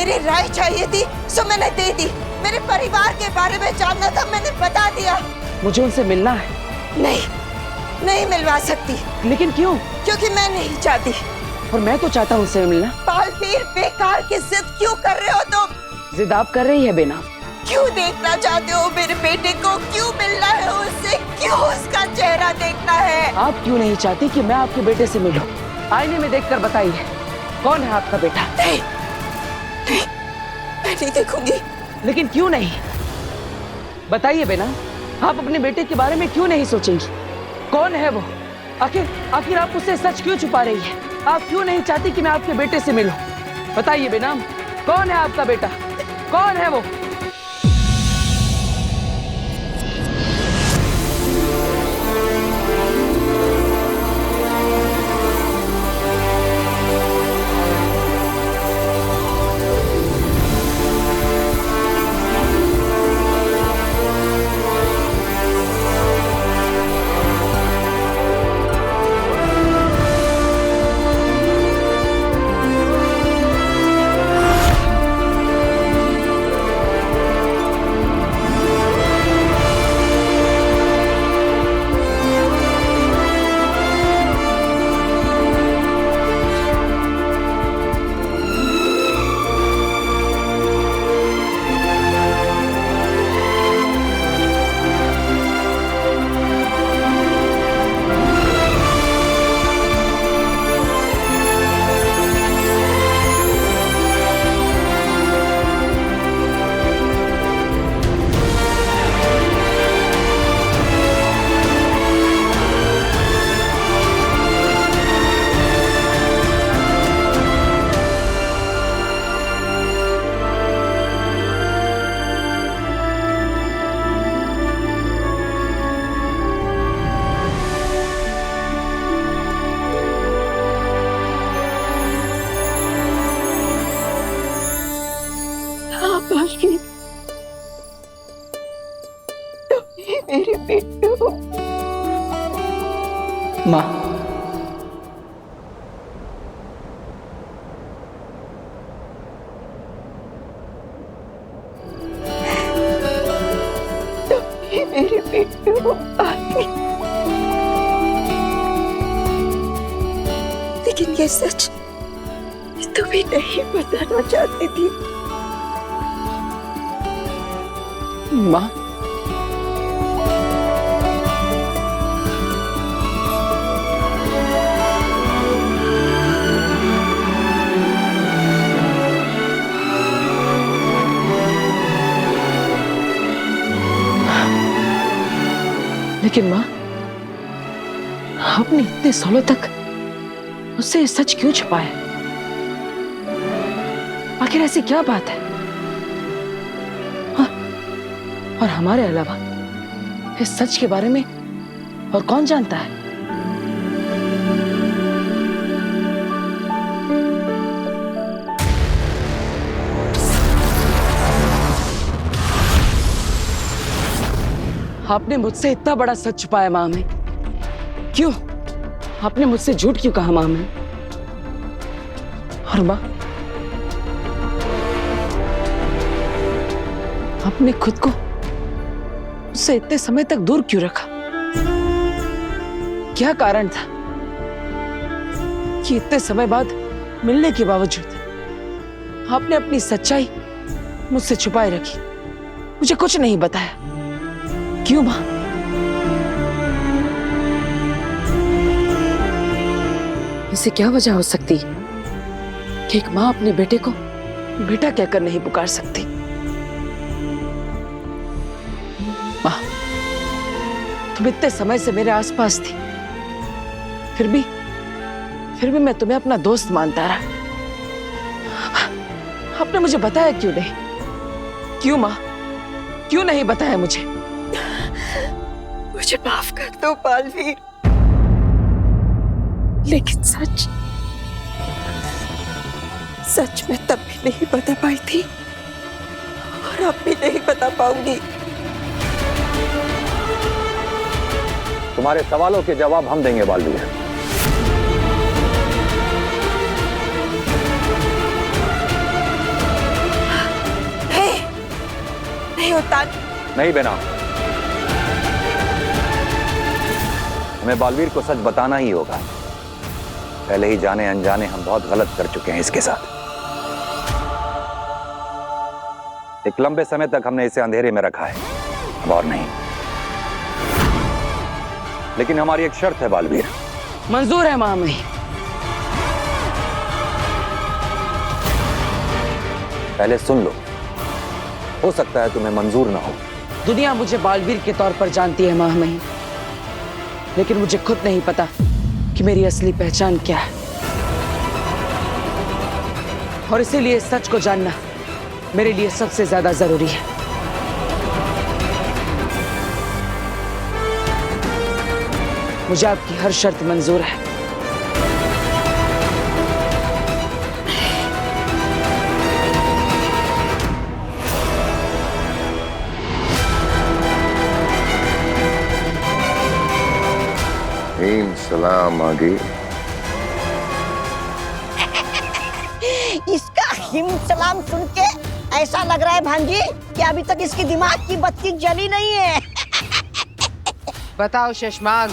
मेरी राय चाहिए थी सो मैंने दे दी। मेरे परिवार के बारे में जानना था, मैंने बता दिया। मुझे उनसे मिलना है। नहीं मिलवा सकती। लेकिन क्यों? क्योंकि मैं नहीं चाहती। और मैं तो चाहता हूँ उनसे मिलना। बालवीर, बेकार की जिद क्यों कर रहे हो तुम? जिद आप कर रही है बेनाम। क्यों देखना चाहते हो मेरे बेटे को? क्यों मिलना है उससे? क्यों उसका चेहरा देखना है? आप क्यों नहीं चाहती कि मैं आपके बेटे से मिलूं? आईने में देखकर बताइए, कौन है आपका बेटा? नहीं, मैं नहीं देखूंगी। लेकिन क्यों नहीं? बताइए बेनाम, आप अपने बेटे के बारे में क्यों नहीं सोचेंगी? कौन है वो? आखिर आप उससे सच क्यों छुपा रही है? आप क्यों नहीं चाहती कि मैं आपके बेटे से मिलूं? बताइए बेनाम, कौन है आपका बेटा? कौन है वो? मेरे बेटू। माँ, मेरे बेटू। लेकिन ये सच तुम्हें नहीं बताना चाहती थी। माँ, लेकिन माँ, आपने इतने सालों तक उससे सच क्यों छुपाया? आखिर ऐसी क्या बात है? हाँ, और हमारे अलावा इस सच के बारे में और कौन जानता है? आपने मुझसे इतना बड़ा सच छुपाया माँ में। क्यों? आपने मुझसे झूठ क्यों कहा माँ में? और माँ, आपने खुद को उससे इतने समय तक दूर क्यों रखा? क्या कारण था कि इतने समय बाद मिलने के बावजूद आपने अपनी सच्चाई मुझसे छुपाए रखी, मुझे कुछ नहीं बताया? क्यों माँ? इसे क्या वजह हो सकती है कि एक माँ अपने बेटे को बेटा कहकर नहीं पुकार सकती? माँ, तुम इतने समय से मेरे आसपास थी, फिर भी मैं तुम्हें अपना दोस्त मानता रहा। आपने मुझे बताया क्यों नहीं? क्यों माँ? क्यों नहीं बताया मुझे? मुझे माफ कर दो बालवीर, लेकिन सच मैं तब भी नहीं बता पाई थी और अब भी नहीं बता पाऊंगी। तुम्हारे सवालों के जवाब हम देंगे बालवीर। रहे हो तान? नहीं बेनाम, हमें बालवीर को सच बताना ही होगा। पहले ही जाने अनजाने हम बहुत गलत कर चुके हैं इसके साथ। एक लंबे समय तक हमने इसे अंधेरे में रखा है, अब और नहीं। लेकिन हमारी एक शर्त है बालवीर। मंजूर है महामहिम। पहले सुन लो, हो सकता है तुम्हें मंजूर ना हो। दुनिया मुझे बालवीर के तौर पर जानती है महामहिम, लेकिन मुझे खुद नहीं पता कि मेरी असली पहचान क्या है। और इसीलिए सच को जानना मेरे लिए सबसे ज्यादा जरूरी है। मुझे आपकी हर शर्त मंजूर है। सलाम आगे। इसका हिम सलाम सुन के ऐसा लग रहा है भांजी कि अभी तक इसकी दिमाग की बत्ती जली नहीं है। बताओ शशमाग,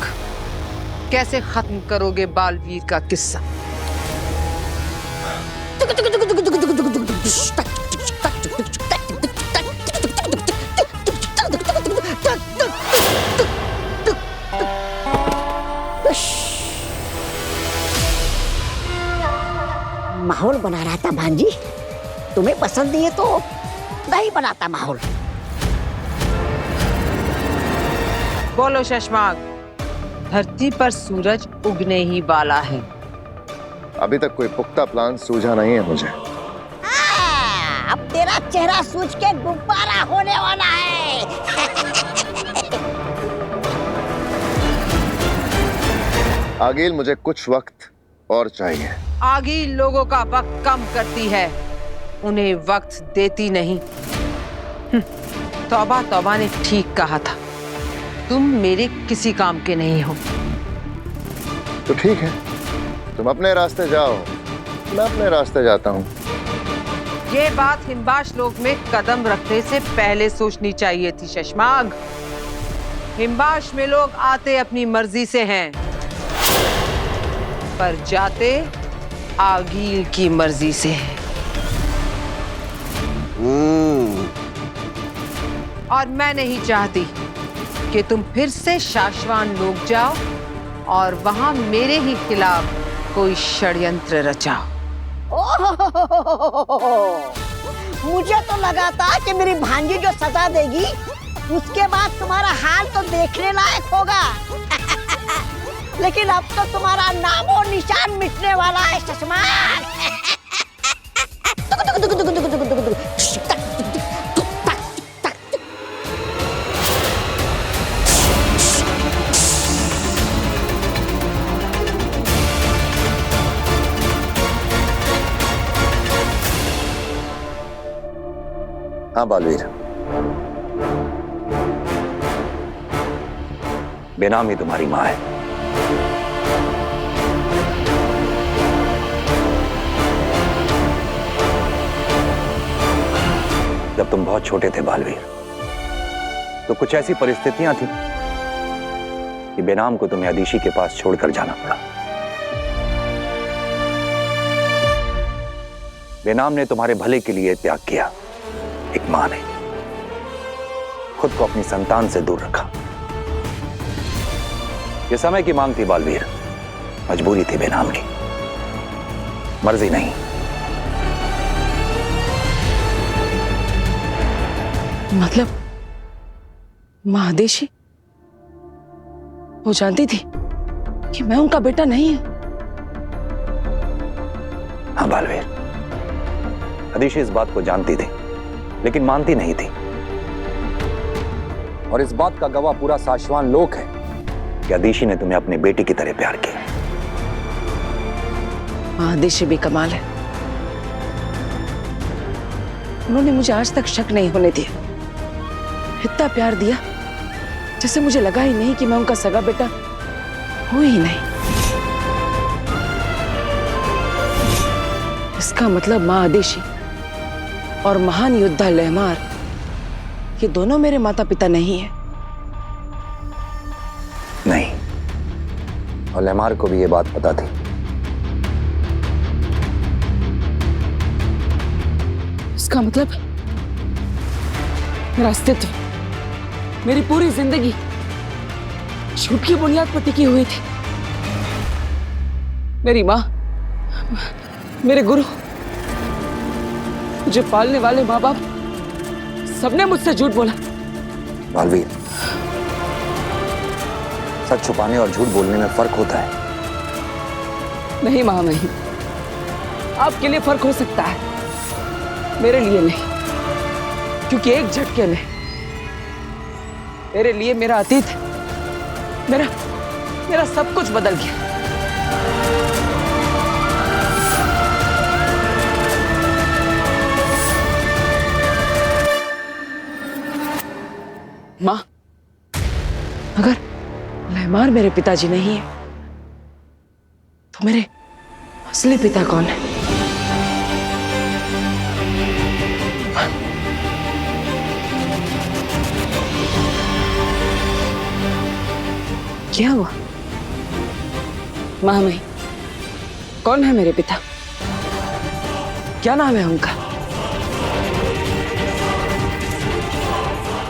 कैसे खत्म करोगे बालवीर का किस्सा? माहौल बना रहा था भांजी, तुम्हें पसंद नहीं है तो नहीं बनाता माहौल। बोलो शशमाग, धरती पर सूरज उगने ही वाला है। अभी तक कोई पुख्ता प्लान सूझा नहीं है मुझे। अब तेरा चेहरा सूझ के गुब्बारा होने वाला है। आगिल, मुझे कुछ वक्त और चाहिए। आगी लोगों का वक्त कम करती है, उन्हें वक्त देती नहीं। तौबा तौबा ने ठीक कहा था, तुम मेरे किसी काम के नहीं हो। तो ठीक है, तुम अपने रास्ते जाओ, मैं अपने रास्ते जाता हूँ। ये बात हिमबाश लोक में कदम रखने से पहले सोचनी चाहिए थी शशमाग। हिमबाश में लोग आते अपनी मर्जी से हैं, पर जाते आगील की मर्जी से है। और मैं नहीं चाहती कि तुम फिर से शाश्वान लोग जाओ और वहां मेरे ही खिलाफ कोई षड्यंत्र रचाओ। मुझे तो लगा था कि मेरी भांजी जो सजा देगी उसके बाद तुम्हारा हाल तो देखने लायक होगा। लेकिन अब तो तुम्हारा नाम और निशान मिटने वाला है शशमान। हाँ बालवीर, बेनाम ही तुम्हारी माँ है। जब तुम बहुत छोटे थे बालवीर, तो कुछ ऐसी परिस्थितियां थी कि बेनाम को तुम्हें अदीशी के पास छोड़कर जाना पड़ा। बेनाम ने तुम्हारे भले के लिए त्याग किया। एक मां ने खुद को अपनी संतान से दूर रखा। यह समय की मांग थी बालवीर, मजबूरी थी बेनाम की, मर्जी नहीं। मतलब महादेशी वो जानती थी कि मैं उनका बेटा नहीं हूं? हाँ बालवीर, अदीशी इस बात को जानती थी, लेकिन मानती नहीं थी। और इस बात का गवाह पूरा साशवान लोक है कि अदीशी ने तुम्हें अपने बेटे की तरह प्यार किया। महादेशी भी कमाल है, उन्होंने मुझे आज तक शक नहीं होने दिया। इतना प्यार दिया जैसे मुझे लगा ही नहीं कि मैं उनका सगा बेटा हूं ही नहीं। इसका मतलब मां आदेशी और महान योद्धा लहमार कि दोनों मेरे माता पिता नहीं है? नहीं, और लेमार को भी ये बात पता थी। इसका मतलब मेरा अस्तित्व, मेरी पूरी जिंदगी झूठ की बुनियाद पर टिकी हुई थी। मेरी माँ, मेरे गुरु, मुझे पालने वाले माँ बाप, सबने मुझसे झूठ बोला। बालवीर, सच छुपाने और झूठ बोलने में फर्क होता है। नहीं माँ, नहीं। आपके लिए फर्क हो सकता है, मेरे लिए नहीं, क्योंकि एक झटके में मेरे लिए मेरा अतीत, मेरा सब कुछ बदल गया। माँ, अगर लेमार मेरे पिताजी नहीं है तो मेरे असली पिता कौन है? क्या हुआ? मामी, कौन है मेरे पिता? क्या नाम है उनका?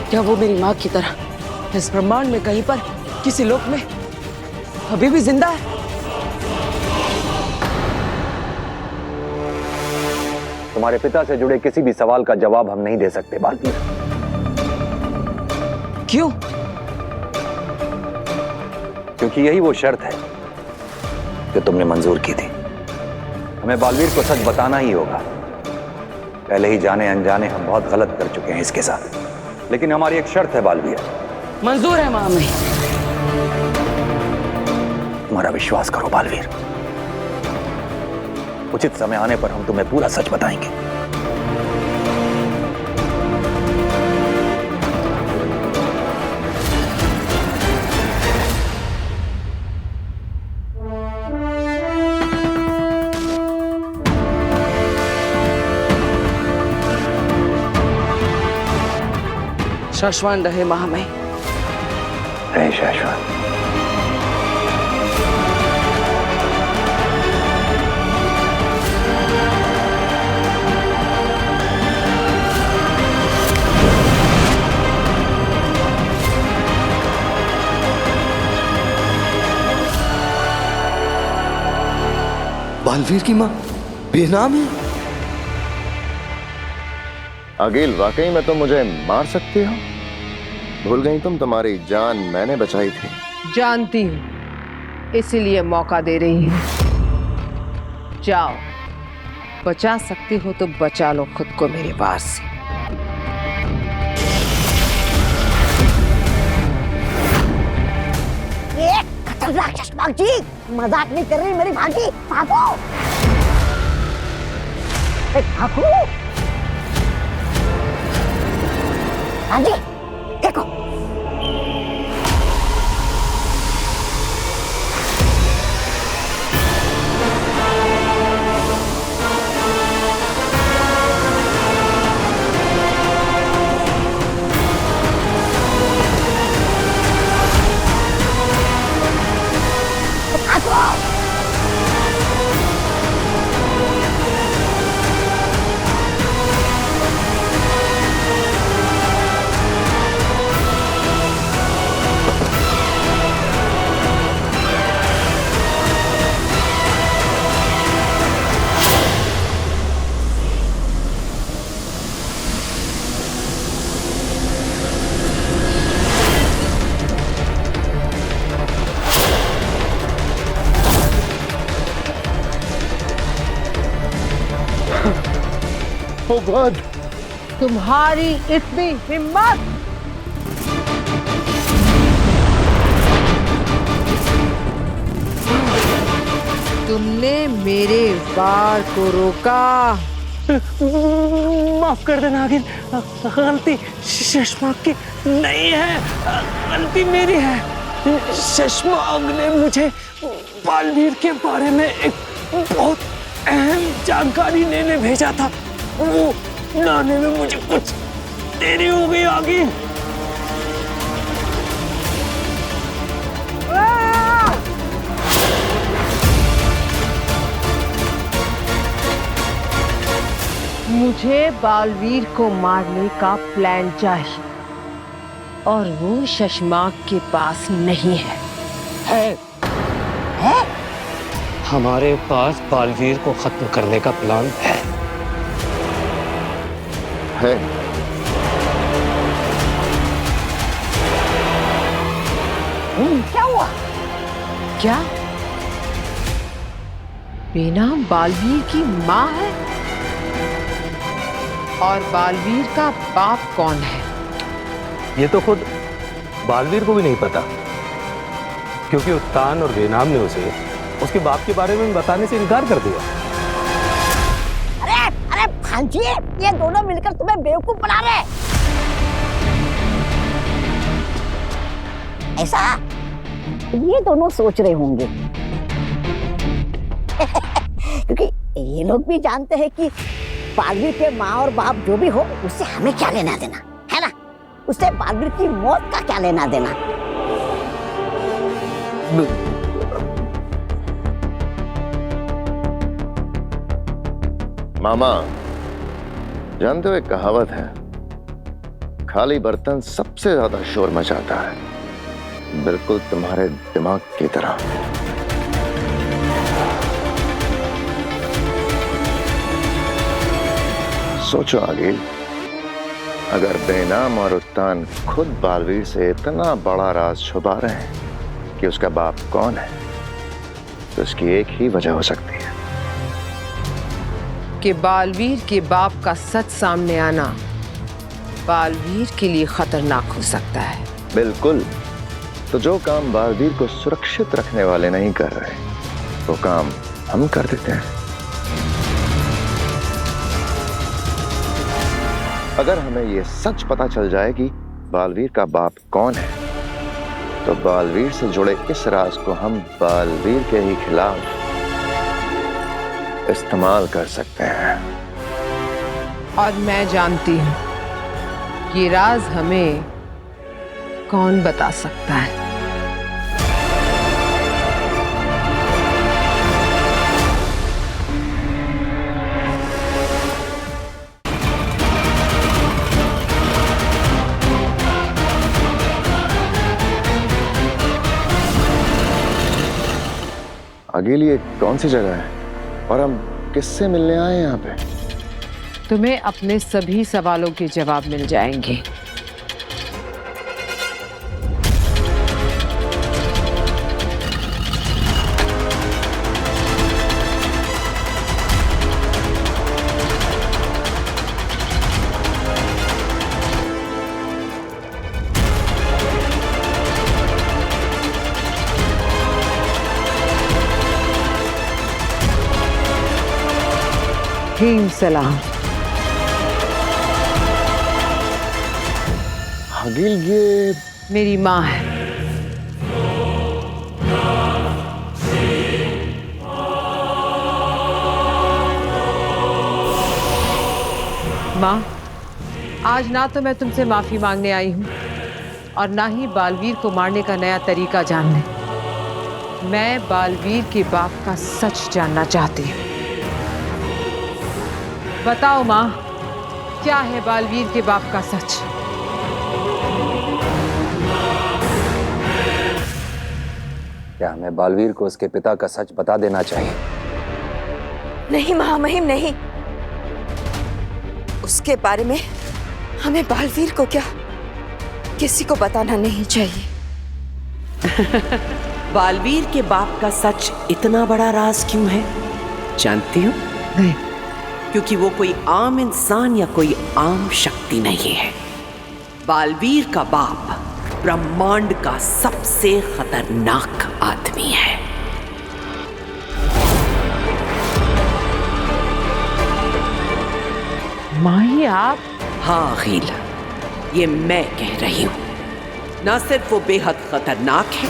क्या वो मेरी माँ की तरह इस ब्रह्मांड में कहीं पर किसी लोक में अभी भी जिंदा है? तुम्हारे पिता से जुड़े किसी भी सवाल का जवाब हम नहीं दे सकते बालवीर। क्यों? क्योंकि यही वो शर्त है जो तुमने मंजूर की थी। हमें बालवीर को सच बताना ही होगा। पहले ही जाने अनजाने हम बहुत गलत कर चुके हैं इसके साथ, लेकिन हमारी एक शर्त है बालवीर। मंजूर है मामी। तुम्हारा विश्वास करो बालवीर, उचित समय आने पर हम तुम्हें पूरा सच बताएंगे। शाश्वत रहे महामय। रहे शाश्वत। बालवीर की माँ बेनाम है। अगिल, वाकई में तुम मुझे मार सकती हो? भूल गई तुम, तुम्हारी जान मैंने बचाई थी। जानती हूं, इसीलिए मौका दे रही हूं। जाओ, बचा सकती हो तो बचा लो खुद को मेरे वार से। ये खतरनाक चश्माक जी, मजाक नहीं कर रही मेरी भाभी। भागो, भागो। हाँ जी, देखो। Oh God! तुम्हारी इतनी हिम्मत! तुमने मेरे वार को रोका। माफ कर देना अगिल, गलती शशमाग की नहीं है, गलती मेरी है। शशमाग ने मुझे बालवीर के बारे में एक बहुत अहम जानकारी लेने भेजा था। वो लाने में मुझे कुछ देरी हो गई आगे। मुझे बालवीर को मारने का प्लान चाहिए और वो शशमाक के पास नहीं है। है? हमारे पास बालवीर को खत्म करने का प्लान है। क्या हुआ? क्या बेनाम बालवीर की माँ है? और बालवीर का बाप कौन है? ये तो खुद बालवीर को भी नहीं पता, क्योंकि उत्तान और बेनाम ने उसे उसके बाप के बारे में बताने से इनकार कर दिया। अरे भांजी, ये दोनों मिलकर तुम्हें बेवकूफ बना रहे। ऐसा ये दोनों सोच रहे होंगे क्योंकि ये लोग भी जानते हैं कि बालवीर के माँ और बाप जो भी हो, उससे हमें क्या लेना देना है ना? उससे बालवीर की मौत का क्या लेना देना? मामा, जानते हो एक कहावत है, खाली बर्तन सबसे ज्यादा शोर मचाता है, बिल्कुल तुम्हारे दिमाग की तरह। सोचो आगे, अगर बेनाम और उत्तान खुद बालवीर से इतना बड़ा राज छुपा रहे हैं कि उसका बाप कौन है, तो इसकी एक ही वजह हो सकती है कि बालवीर के बाप का सच सामने आना बालवीर के लिए खतरनाक हो सकता है। बिल्कुल। तो जो काम बालवीर को सुरक्षित रखने वाले नहीं कर रहे, वो काम हम कर देते हैं। अगर हमें ये सच पता चल जाए कि बालवीर का बाप कौन है, तो बालवीर से जुड़े इस राज को हम बालवीर के ही खिलाफ इस्तेमाल कर सकते हैं। और मैं जानती हूँ ये राज हमें कौन बता सकता है। आगे लिए कौन सी जगह है और हम किससे मिलने आए हैं यहाँ पे? तुम्हें अपने सभी सवालों के जवाब मिल जाएंगे। सलाम। हगील ये मेरी माँ है। माँ, आज ना तो मैं तुमसे माफी मांगने आई हूँ और ना ही बालवीर को मारने का नया तरीका जानने। मैं बालवीर के बाप का सच जानना चाहती हूँ। बताओ माँ, क्या है बालवीर के बाप का सच? क्या हमें बालवीर को उसके पिता का सच बता देना चाहिए? नहीं महामहिम, नहीं। उसके बारे में हमें बालवीर को क्या किसी को बताना नहीं चाहिए। बालवीर के बाप का सच इतना बड़ा राज क्यों है जानती हो? नहीं। क्योंकि वो कोई आम इंसान या कोई आम शक्ति नहीं है। बालवीर का बाप ब्रह्मांड का सबसे खतरनाक आदमी है। माही आप? हाँ अखिल, ये मैं कह रही हूं। न सिर्फ वो बेहद खतरनाक है,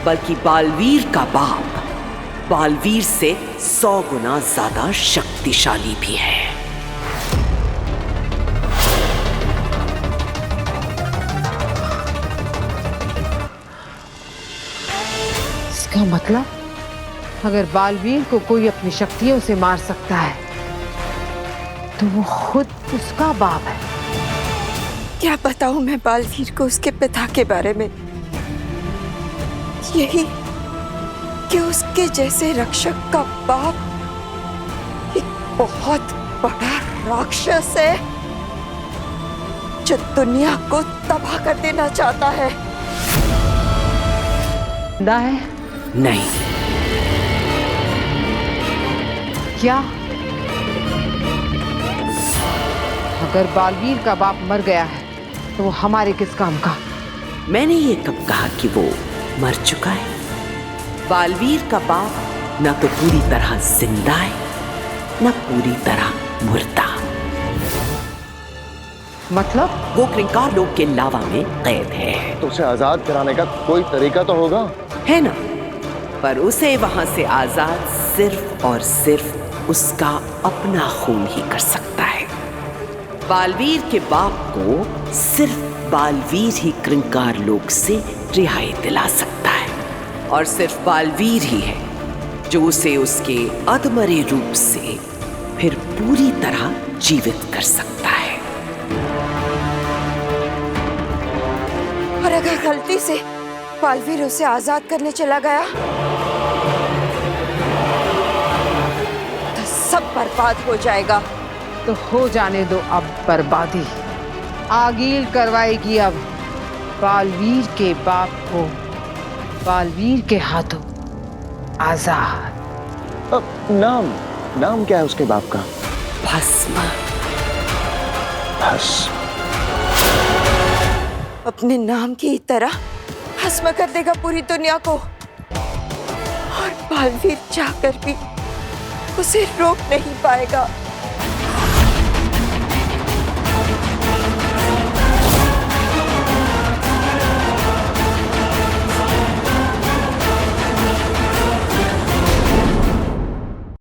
बल्कि बालवीर का बाप बालवीर से 100 गुना ज्यादा शक्तिशाली भी है। इसका मतलब अगर बालवीर को कोई अपनी शक्तियों से मार सकता है तो वो खुद उसका बाप है। क्या बताऊं मैं बालवीर को उसके पिता के बारे में? यही कि उसके जैसे रक्षक का बाप एक बहुत बड़ा राक्षस है जो दुनिया को तबाह कर देना चाहता है। जिंदा है? नहीं। क्या? अगर बालवीर का बाप मर गया है तो वो हमारे किस काम का? मैंने ये कब कहा कि वो मर चुका है? बालवीर का बाप न तो पूरी तरह जिंदा है न पूरी तरह मुर्दा। मतलब? वो क्रिंकार लोक के लावा में कैद है। तो उसे आजाद कराने का कोई तरीका तो होगा, है ना? पर उसे वहां से आजाद सिर्फ और सिर्फ उसका अपना खून ही कर सकता है। बालवीर के बाप को सिर्फ बालवीर ही क्रिंकार लोक से रिहाई दिला सकता है और सिर्फ बालवीर ही है जो उसे उसके अधमरे रूप से फिर पूरी तरह जीवित कर सकता है। और अगर गलती से बालवीर उसे आजाद करने चला गया तो सब बर्बाद हो जाएगा। तो हो जाने दो अब बर्बादी। आगील करवाएगी अब बालवीर के बाप को बालवीर के हाथों आजाद। अब नाम क्या है उसके बाप का? भस्म। भस्म। अपने नाम की तरह भस्म कर देगा पूरी दुनिया को और बालवीर चाहकर भी उसे रोक नहीं पाएगा।